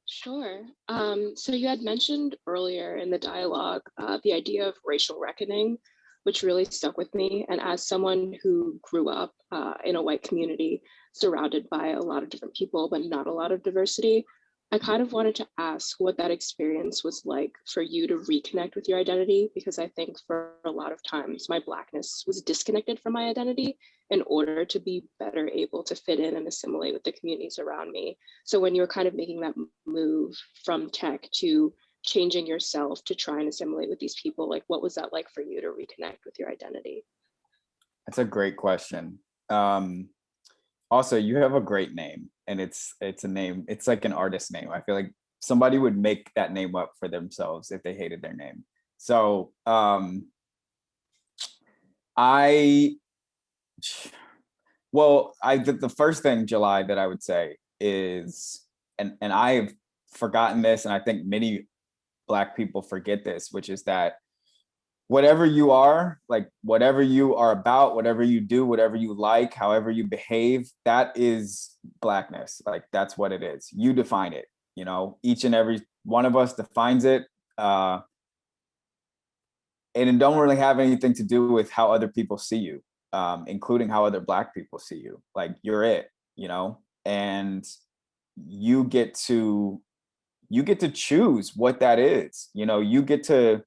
Sure. So you had mentioned earlier in the dialogue the idea of racial reckoning, which really stuck with me. And as someone who grew up in a white community surrounded by a lot of different people, but not a lot of diversity, I kind of wanted to ask what that experience was like for you to reconnect with your identity, because I think for a lot of times my Blackness was disconnected from my identity in order to be better able to fit in and assimilate with the communities around me. So when you were kind of making that move from tech to changing yourself to try and assimilate with these people, like what was that like for you to reconnect with your identity? That's a great question. Also, you have a great name, and it's a name, it's like an artist name. I feel like somebody would make that name up for themselves if they hated their name. So the first thing, July, that I would say is, and I've forgotten this, and I think many Black people forget this, which is that whatever you are, like whatever you are about, whatever you do, whatever you like, however you behave, that is Blackness. Like that's what it is. You define it, you know, each and every one of us defines it. And it don't really have anything to do with how other people see you, including how other Black people see you. Like you're it, you know, and you get to choose what that is. You know, you get to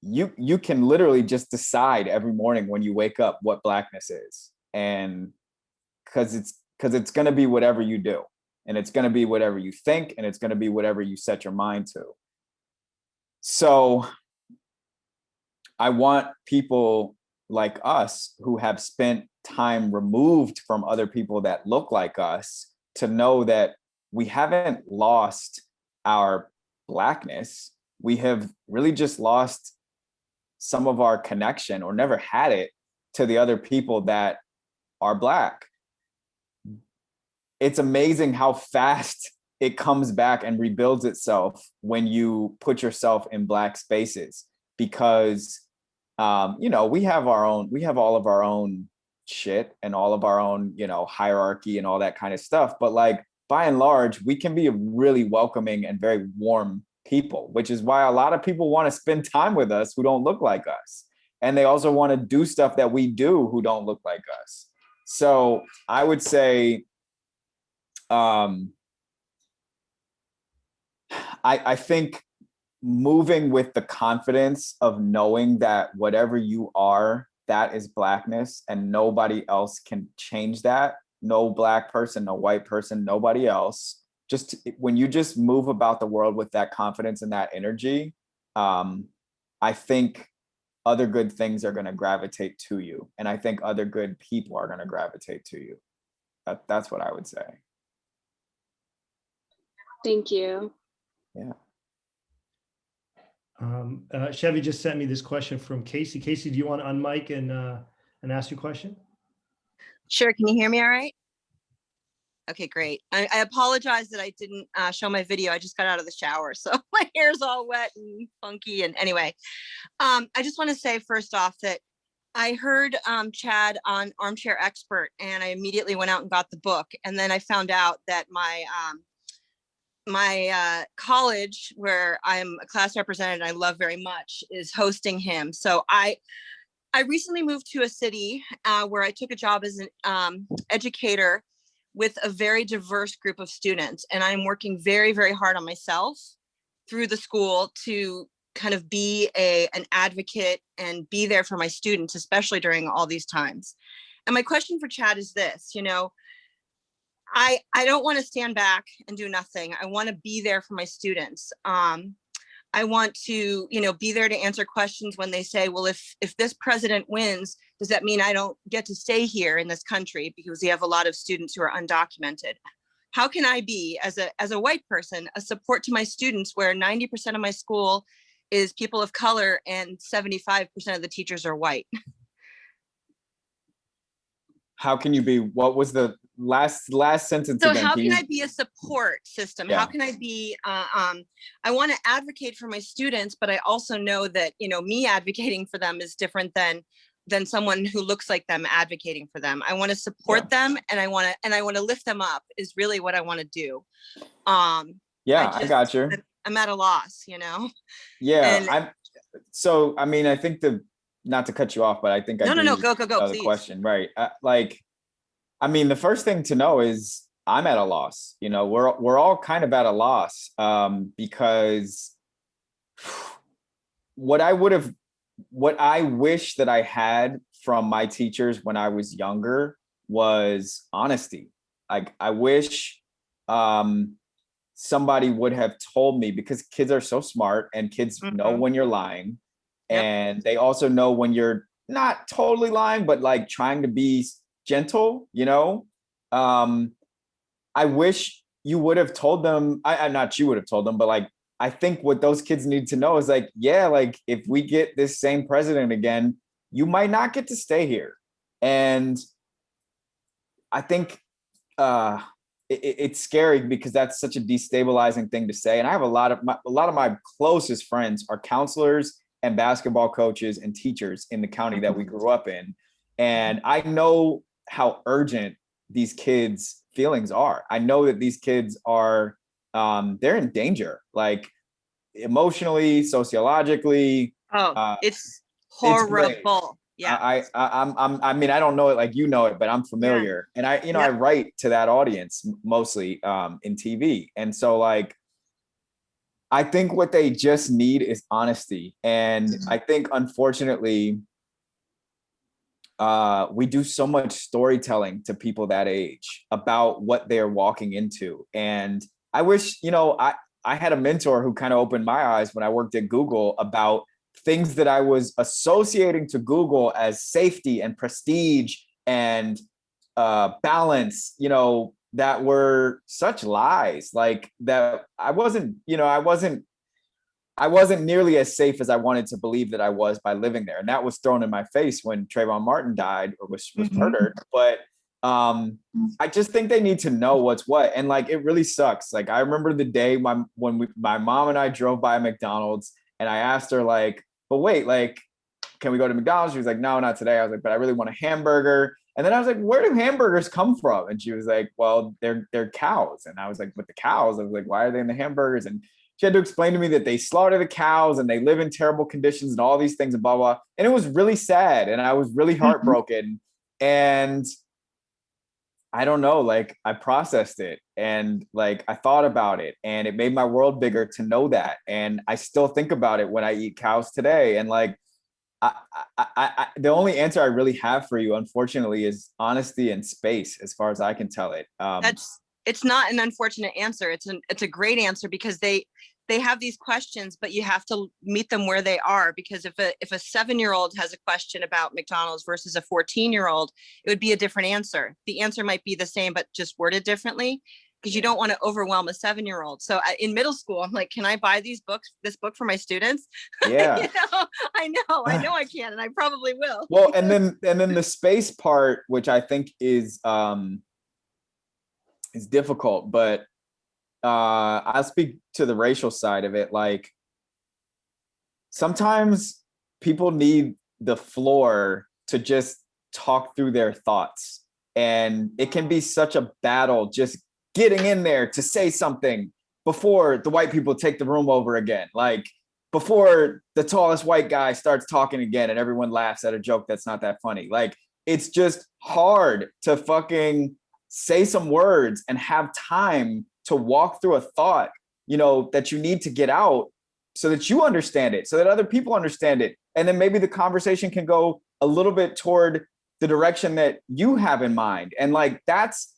you can literally just decide every morning when you wake up what Blackness is. And because it's going to be whatever you do, and it's going to be whatever you think, and it's going to be whatever you set your mind to. So I want people like us who have spent time removed from other people that look like us to know that we haven't lost our Blackness. We have really just lost some of our connection, or never had it, to the other people that are Black. It's amazing how fast it comes back and rebuilds itself when you put yourself in Black spaces, because you know, we have all of our own shit and all of our own, you know, hierarchy and all that kind of stuff. But like, by and large, we can be a really welcoming and very warm people, which is why a lot of people want to spend time with us who don't look like us. And they also want to do stuff that we do who don't look like us. So I would say, I think moving with the confidence of knowing that whatever you are, that is Blackness, and nobody else can change that. No Black person, no white person, nobody else. Just when you just move about the world with that confidence and that energy, I think other good things are going to gravitate to you. And I think other good people are going to gravitate to you. That's what I would say. Thank you. Yeah. Chevy just sent me this question from Casey. Casey, do you want to unmic and ask your question? Sure. Can you hear me all right? Okay, great. I apologize that I didn't show my video. I just got out of the shower, so my hair's all wet and funky. And anyway, I just want to say first off that I heard Chad on Armchair Expert, and I immediately went out and got the book. And then I found out that my college, where I'm a class representative, I love very much, is hosting him. So I recently moved to a city where I took a job as an educator with a very diverse group of students. And I'm working very, very hard on myself through the school to kind of be an advocate and be there for my students, especially during all these times. And my question for Chad is this, you know, I don't want to stand back and do nothing. I want to be there for my students. I want to, you know, be there to answer questions when they say, well, if this president wins, does that mean I don't get to stay here in this country because we have a lot of students who are undocumented? How can I be, as a white person, a support to my students where 90% of my school is people of color and 75% of the teachers are white? How can you be, what was the last sentence So again? how can I be a support system? Yeah. How can I be, I want to advocate for my students, but I also know that, you know, me advocating for them is different than someone who looks like them advocating for them. I want to support them, and I want to lift them up is really what I want to do. Yeah, I got you. I'm at a loss, you know? Yeah, I mean, I think not to cut you off, but I think No, go, the please. question, right? I mean, the first thing to know is I'm at a loss. You know, we're all kind of at a loss because what I wish that I had from my teachers when I was younger was honesty. Like, I wish somebody would have told me, because kids are so smart and kids know when you're lying. Yep. And they also know when you're not totally lying, but like trying to be gentle, you know? I wish you would have told them, not you would have told them, but like, I think what those kids need to know is like, yeah, like if we get this same president again, you might not get to stay here. And I think it's scary because that's such a destabilizing thing to say. And I have a lot of my closest friends are counselors and basketball coaches and teachers in the county that we grew up in. And I know how urgent these kids' feelings are. I know that these kids are, they're in danger, like emotionally, sociologically. Oh, it's horrible. Yeah. I mean, I don't know it like you know it, but I'm familiar. And I write to that audience mostly in TV. And so like, I think what they just need is honesty. And I think, unfortunately, we do so much storytelling to people that age about what they're walking into. And I wish, I had a mentor who kind of opened my eyes when I worked at Google about things that I was associating to Google as safety and prestige and balance, that were such lies, like that I wasn't nearly as safe as I wanted to believe that I was by living there. And that was thrown in my face when Trayvon Martin died or was murdered. But I just think they need to know what's what. And like, it really sucks. Like, I remember the day my mom and I drove by McDonald's, and I asked her, like, but wait, like, can we go to McDonald's? She was like, no, not today. I was like, but I really want a hamburger. And then I was like, where do hamburgers come from? And she was like, well, they're cows. And I was like, but the cows? I was like, why are they in the hamburgers? And she had to explain to me that they slaughter the cows and they live in terrible conditions and all these things and blah, blah. And it was really sad. And I was really heartbroken. And I don't know, like, I processed it, and like, I thought about it, and it made my world bigger to know that. And I still think about it when I eat cows today. And like, the only answer I really have for you, unfortunately, is honesty and space, as far as I can tell it. It's not an unfortunate answer. It's a great answer, because they have these questions, but you have to meet them where they are. Because if a 7-year-old has a question about McDonald's versus a 14-year-old, it would be a different answer. The answer might be the same, but just worded differently, because you don't want to overwhelm a 7-year-old. So in middle school, I'm like, can I buy this book for my students? Yeah. I know I can, and I probably will. Well, and then the space part, which I think is difficult, but I'll speak to the racial side of it. Like, sometimes people need the floor to just talk through their thoughts, and it can be such a battle just getting in there to say something before the white people take the room over again, like before the tallest white guy starts talking again and everyone laughs at a joke that's not that funny. Like, it's just hard to fucking say some words and have time to walk through a thought, that you need to get out, so that you understand it, so that other people understand it. And then maybe the conversation can go a little bit toward the direction that you have in mind. And like, that's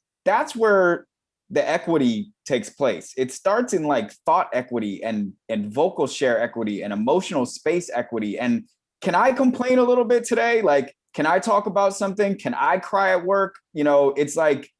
where the equity takes place. It starts in like thought equity and vocal share equity and emotional space equity. And can I complain a little bit today? Like, can I talk about something? Can I cry at work? It's like,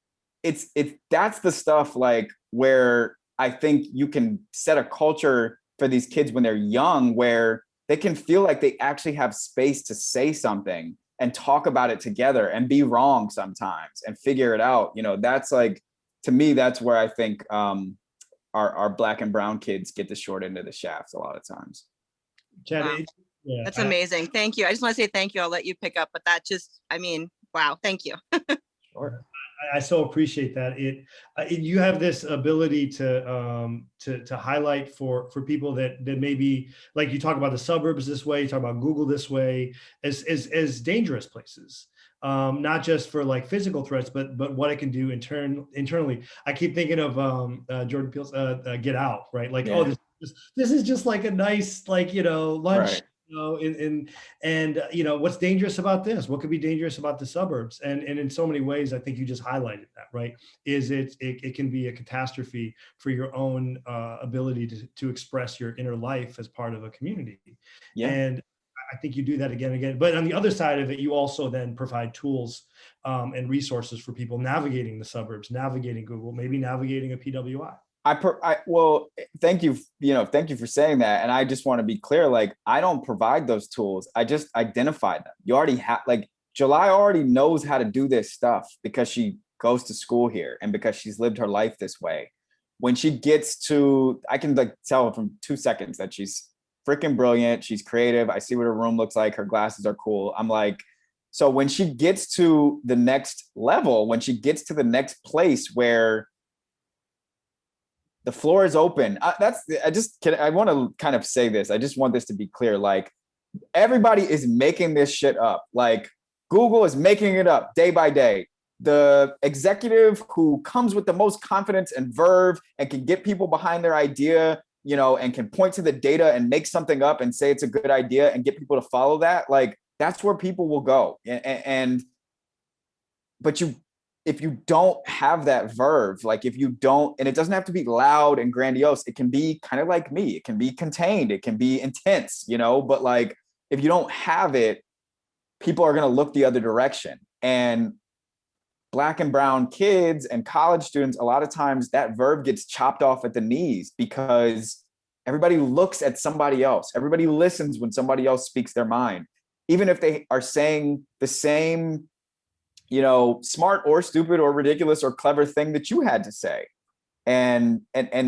that's the stuff, like, where I think you can set a culture for these kids when they're young, where they can feel like they actually have space to say something and talk about it together and be wrong sometimes and figure it out. That's like, to me, that's where I think our Black and brown kids get the short end of the shaft a lot of times. Chad, Wow. yeah, That's amazing. Thank you. I just want to say thank you. I'll let you pick up, but that just, wow. Thank you. Sure. I so appreciate that. You have this ability to highlight for people that maybe, like, you talk about the suburbs this way, you talk about Google this way, as dangerous places. Not just for like physical threats, but what it can do internally. I keep thinking of Jordan Peele's Get Out, right? Like, Yeah. oh, this is just like a nice, like, lunch. Right. And what's dangerous about this? What could be dangerous about the suburbs? And in so many ways, I think you just highlighted that, right? Is it can be a catastrophe for your own ability to express your inner life as part of a community. Yeah. And I think you do that again and again. But on the other side of it, you also then provide tools and resources for people navigating the suburbs, navigating Google, maybe navigating a PWI. Well, thank you. Thank you for saying that. And I just want to be clear, like, I don't provide those tools. I just identify them. You already have, like, July already knows how to do this stuff because she goes to school here and because she's lived her life this way. When she gets to, I can like tell from 2 seconds that she's freaking brilliant. She's creative. I see what her room looks like. Her glasses are cool. I'm like, so when she gets to the next level, when she gets to the next place where the floor is open. I want to kind of say this. I just want this to be clear. Like, everybody is making this shit up. Like, Google is making it up day by day. The executive who comes with the most confidence and verve and can get people behind their idea, and can point to the data and make something up and say it's a good idea and get people to follow that. Like, that's where people will go. But if you don't have that verve, like, if you don't, and it doesn't have to be loud and grandiose, it can be kind of like me, it can be contained, it can be intense, but like, if you don't have it, people are going to look the other direction. And Black and brown kids and college students, a lot of times that verb gets chopped off at the knees because everybody looks at somebody else. Everybody listens when somebody else speaks their mind, even if they are saying the same, smart or stupid or ridiculous or clever thing that you had to say. And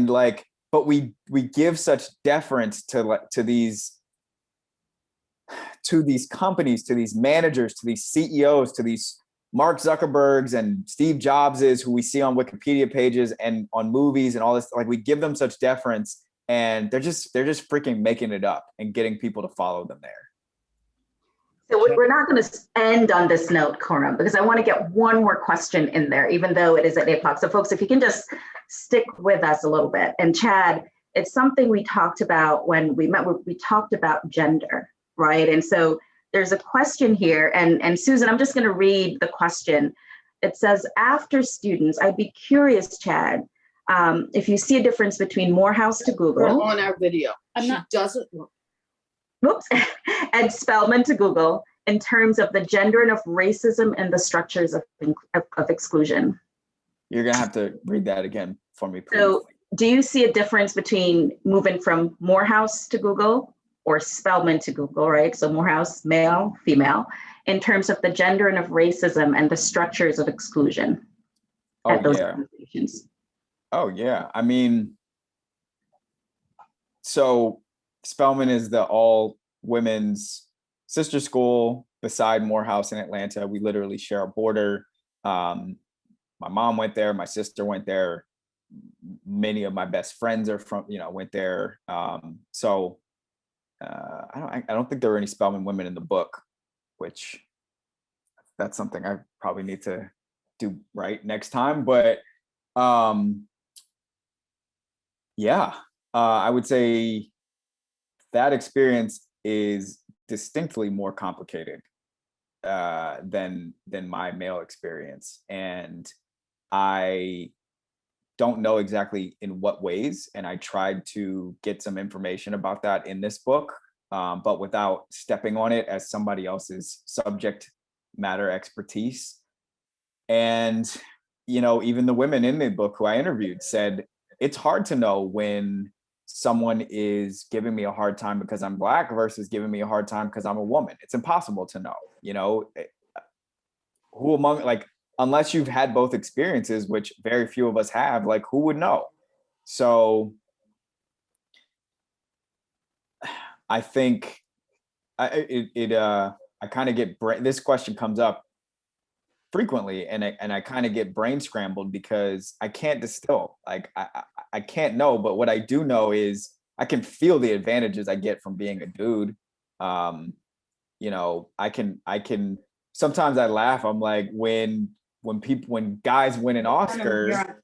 like, but we give such deference to these companies, to these managers, to these CEOs, to these Mark Zuckerbergs and Steve Jobses, who we see on Wikipedia pages and on movies and all this. Like, we give them such deference, and they're just freaking making it up and getting people to follow them there. So we're not going to end on this note, Coram, because I want to get one more question in there, even though it is at 8 o'clock. So folks, if you can just stick with us a little bit. And Chad, it's something we talked about when we met. We talked about gender, right? And so there's a question here, and Susan, I'm just going to read the question. It says, after students, I'd be curious, Chad, if you see a difference between Morehouse to Google. On our video. Doesn't look. Whoops, and Spelman to Google in terms of the gender and of racism and the structures of exclusion. You're going to have to read that again for me, please. So do you see a difference between moving from Morehouse to Google or Spelman to Google, right? So Morehouse, male, female, in terms of the gender and of racism and the structures of exclusion at those organizations? Oh, yeah. I mean, so Spelman is the all women's sister school beside Morehouse in Atlanta. We literally share a border. My mom went there. My sister went there. Many of my best friends are from, went there. I don't think there were any Spelman women in the book, which that's something I probably need to do right next time. But I would say that experience is distinctly more complicated than my male experience. And I don't know exactly in what ways. And I tried to get some information about that in this book, but without stepping on it as somebody else's subject matter expertise. And, even the women in the book who I interviewed said, it's hard to know when someone is giving me a hard time because I'm Black versus giving me a hard time because I'm a woman. It's impossible to know, who among, like, unless you've had both experiences, which very few of us have, like, who would know? So I think I kind of get this question comes up frequently, and I kind of get brain scrambled because I can't distill. Like, I can't know, but what I do know is I can feel the advantages I get from being a dude. I can sometimes I laugh. I'm like, when guys win an Oscar,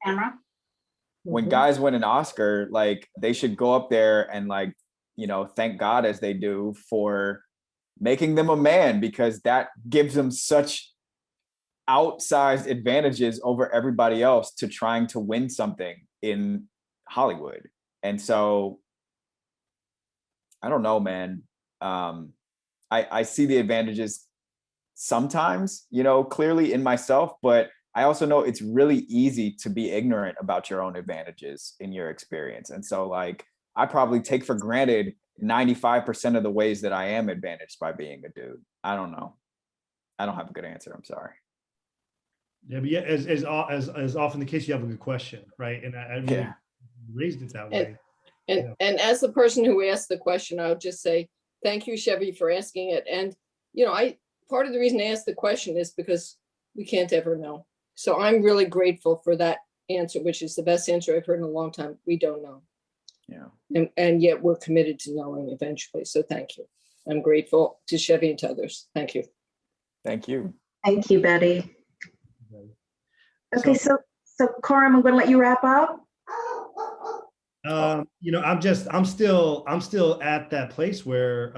when guys win an Oscar, like, they should go up there and, like, thank God as they do for making them a man, because that gives them such outsized advantages over everybody else to trying to win something in Hollywood. And so I don't know, man. I see the advantages sometimes, clearly in myself, but I also know it's really easy to be ignorant about your own advantages in your experience. And so, like, I probably take for granted 95% of the ways that I am advantaged by being a dude. I don't know. I don't have a good answer. I'm sorry. Yeah, but as often the case, you have a good question, right? And I really raised it that way. And as the person who asked the question, I would just say, thank you, Chevy, for asking it. And, part of the reason I asked the question is because we can't ever know. So I'm really grateful for that answer, which is the best answer I've heard in a long time. We don't know. Yeah. And yet we're committed to knowing eventually. So thank you. I'm grateful to Chevy and to others. Thank you. Thank you. Thank you, Betty. Okay, so Coram, I'm going to let you wrap up. I'm still at that place where,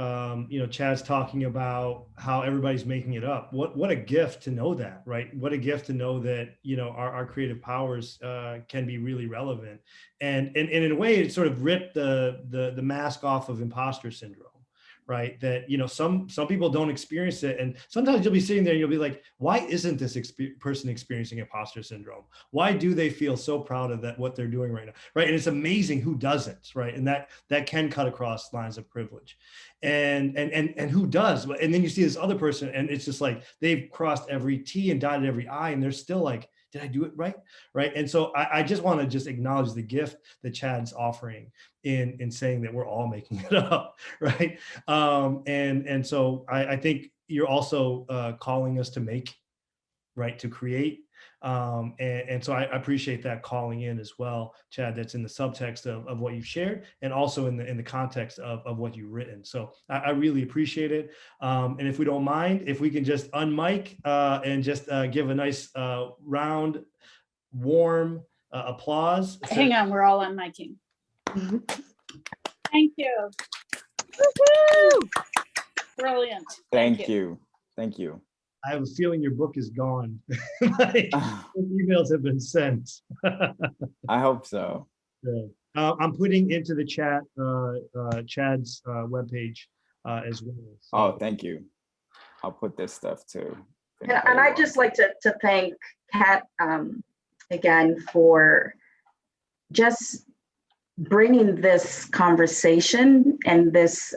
Chad's talking about how everybody's making it up. What a gift to know that, right? What a gift to know that, our creative powers can be really relevant. And in a way, it sort of ripped the mask off of imposter syndrome, right? That, you know, some people don't experience it. And sometimes you'll be sitting there and you'll be like, why isn't this person experiencing imposter syndrome? Why do they feel so proud of that, what they're doing right now, right? And it's amazing who doesn't, right? And that can cut across lines of privilege. And who does? And then you see this other person and it's just like, they've crossed every T and dotted every I, and they're still like, did I do it right? Right. And so I just want to just acknowledge the gift that Chad's offering in saying that we're all making it up. Right. And so I think you're also calling us to make, right, to create. And so I appreciate that calling in as well, Chad, that's in the subtext of what you've shared and also in the context of what you've written. So I really appreciate it. And if we don't mind, if we can just unmic and just give a nice round, warm applause. Hang on, we're all unmiking. Thank you. Brilliant. Thank you. Thank you. I have a feeling your book is gone. Like, emails have been sent. I hope so. Good. I'm putting into the chat Chad's webpage as well. So. Oh, thank you. I'll put this stuff too. And I'd just like to thank Kat again for just bringing this conversation and this,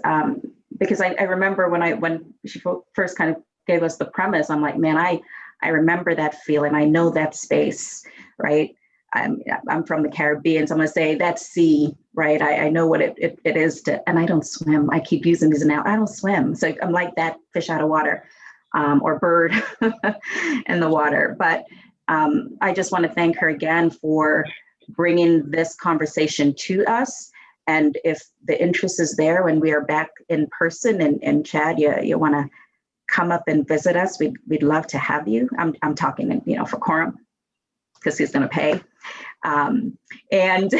because I remember when she first kind of gave us the premise, I'm like, man, I remember that feeling. I know that space, right? I'm from the Caribbean, so I'm gonna say that sea, right? I know what it is to, and I don't swim. I keep using these now. I don't swim, so I'm like that fish out of water, or bird in the water. But I just want to thank her again for bringing this conversation to us. And if the interest is there when we are back in person, and Chad, you want to come up and visit us, we'd love to have you. I'm talking, you know, for quorum, because he's going to pay. And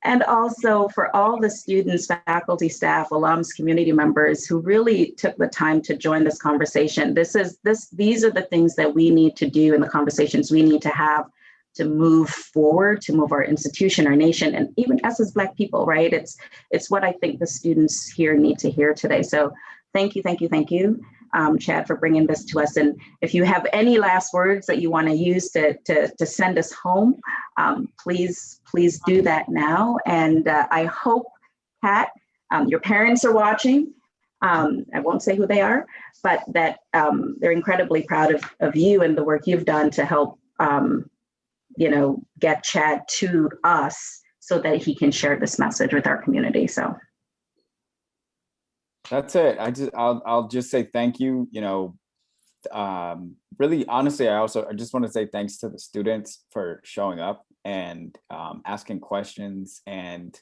and also for all the students, faculty, staff, alums, community members who really took the time to join this conversation. These are the things that we need to do, and the conversations we need to have to move forward, to move our institution, our nation, and even us as Black people, right? It's what I think the students here need to hear today. So thank you, Chad, for bringing this to us. And if you have any last words that you want to use to send us home, please do that now. And I hope, Kat, your parents are watching. I won't say who they are, but that they're incredibly proud of you and the work you've done to help get Chad to us so that he can share this message with our community. So that's it. I'll just say thank you. Really, honestly, I just want to say thanks to the students for showing up and asking questions. And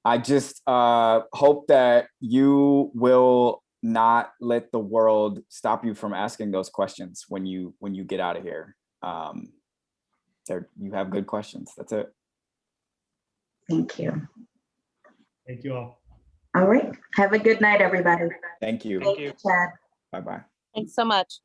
I just hope that you will not let the world stop you from asking those questions when you get out of here. You have good questions. That's it. thank you. Thank you all. All right. Have a good night, everybody. Thank you. Thank you, Chad. Bye-bye. Thanks so much.